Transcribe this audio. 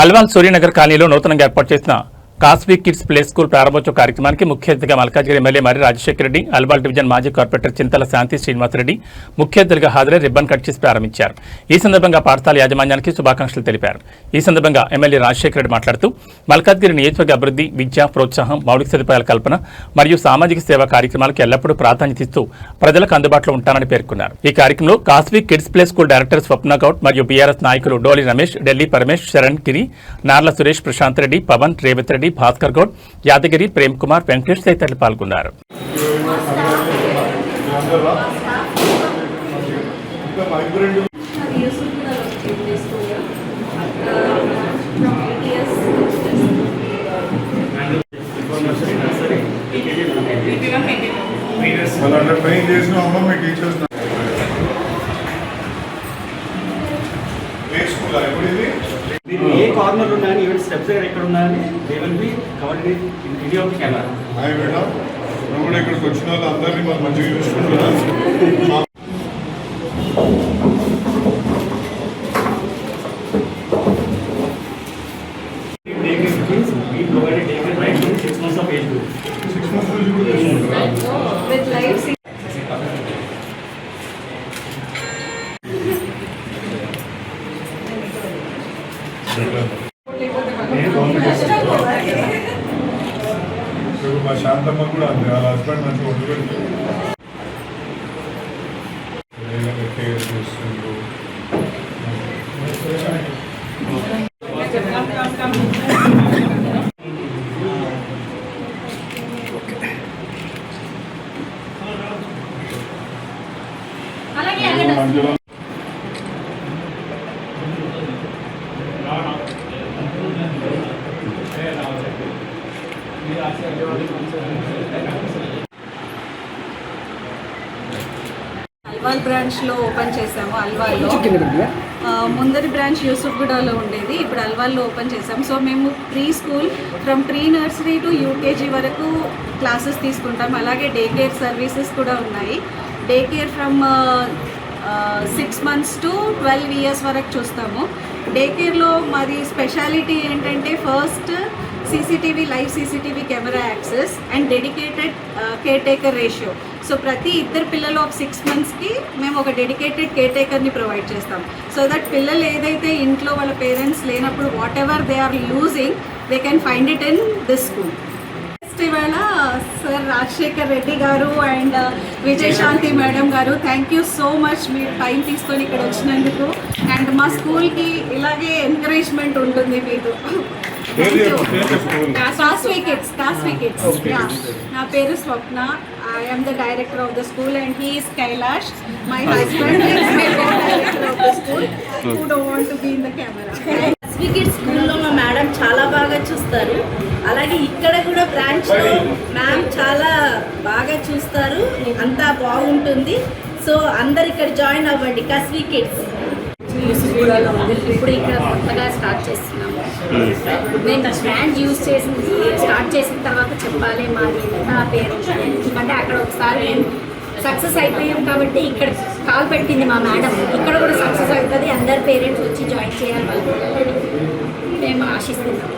అల్వాల్ సూర్యనగర్ కాలనీలో నూతనంగా ఏర్పాటు చేసిన కాస్వీ కిడ్స్ ప్లే స్కూల్ ప్రారంభోత్సవ కార్యక్రమానికి ముఖ్య అతిథిగా మల్కాజ్గిరి ఎమ్మెల్యే మరి రాజశేఖర రెడ్డి, అల్వాల్ డివిజన్ మాజీ కార్పొరేటర్ చింతల శాంతి శ్రీనివాసరెడ్డి ముఖ్య అతిథులుగా హాజరై రిబ్బన్ కట్ చేసి ప్రారంభించారు. ఈ సందర్భంగా పాఠశాల యాజమాన్యానికి శుభాకాంక్షలు తెలిపారు. ఈ సందర్భంగా ఎమ్మెల్యే రాజశేఖర రెడ్డి మాట్లాడుతూ మల్కాజ్గిరి నియోజకవర్గ అభివృద్ధి, విద్య, ప్రోత్సాహం, మౌలిక సదుపాయాల కల్పన మరియు సామాజిక సేవా కార్యక్రమాలకు ఎల్లప్పుడూ ప్రాధాన్యత ఇస్తూ ప్రజలకు అందుబాటులో ఉంటానని పేర్కొన్నారు. ఈ కార్యక్రమంలో కాస్వీ కిడ్స్ ప్లే స్కూల్ డైరెక్టర్ స్వప్న గౌడ్ మరియు బీఆర్ఎస్ నాయకులు డోలి రమేష్, ఢిల్లీ పరమేష్, శరణ్ గిరి, నార్ల సురేష్, ప్రశాంత్ రెడ్డి, పవన్, రేవత్ రెడ్డి, భాస్కర్ గౌడ్, యాదగిరి, ప్రేమ్ కుమార్, వెంకటేష్ తదితరులు పాల్గొన్నారు. ఏ కార్నర్ ఉన్నాయని ఈవెన్ స్టెప్స్ ఎక్కడ ఉన్నాయని they will be covered in video of the camera. Hi madam, మేము కూడా ఇక్కడికి వచ్చిన వాళ్ళందరినీ మనం మంచిగా చూసుకుంటున్నాం. మా శాంతమ్మ కూడా అంతే, వాళ్ళ హస్బెండ్ మంచిగా వండుకుంటూ కేర్ చేస్తుండ్రు. అల్వాల్ బ్రాంచ్లో ఓపెన్ చేసాము. అల్వాల్లో ముందరి బ్రాంచ్ యూసుఫ్గూడలో ఉండేది, ఇప్పుడు అల్వాల్లో ఓపెన్ చేసాము. సో మేము pre school from pre nursery to UKG వరకు క్లాసెస్ తీసుకుంటాం. అలాగే డే కేర్ సర్వీసెస్ కూడా ఉన్నాయి. Day care from 6 months to 12 years వరకు చూస్తాము. డే కేర్లో మరి స్పెషాలిటీ ఏంటంటే first live CCTV camera access and dedicated caretaker ratio. So ప్రతి ఇద్దరు పిల్లలు ఒక 6 monthsకి మేము ఒక డెడికేటెడ్ కేర్ టేకర్ని ప్రొవైడ్ చేస్తాం. సో దట్ పిల్లలు ఏదైతే ఇంట్లో వాళ్ళ పేరెంట్స్ లేనప్పుడు whatever they are losing they can find it in this school. ఇవాళ సార్ రాజశేఖర్ రెడ్డి గారు అండ్ విజయశాంతి మేడం గారు, థ్యాంక్ యూ సో మచ్ మీరు టైం తీసుకొని ఇక్కడ వచ్చినందుకు. అండ్ మా స్కూల్కి ఇలాగే ఎంకరేజ్మెంట్ ఉంటుంది మీకు. కాస్వీ కిడ్స్. నా పేరు స్వప్న. I am the director of the school and he is Kailash. My husband is director of the school who don't want to be in the camera. కాస్వీ కిడ్స్ స్కూల్లో మా మేడం చాలా బాగా చూస్తారు. అలాగే ఇక్కడ కూడా బ్రాంచ్లో మ్యామ్ చాలా బాగా చూస్తారు, అంతా బాగుంటుంది. సో అందరు ఇక్కడ జాయిన్ అవ్వండి. కాస్వీ కిడ్స్ యూసుఫ్గూడలో ఉంది. ఇప్పుడు ఇక్కడ కొత్తగా స్టార్ట్ చేస్తున్నాము. నేను బ్రాండ్ స్టార్ట్ చేసిన తర్వాత చెప్పాలి మాది నా పేరు, ఎందుకంటే అక్కడ ఒకసారి సక్సెస్ అయిపోయాం కాబట్టి ఇక్కడ కాల్ పెట్టింది మా మేడం. ఇక్కడ కూడా సక్సెస్ అవుతుంది, అందరు పేరెంట్స్ వచ్చి జాయిన్ చేయాలి వాళ్ళు మేము ఆశిస్తున్నాం.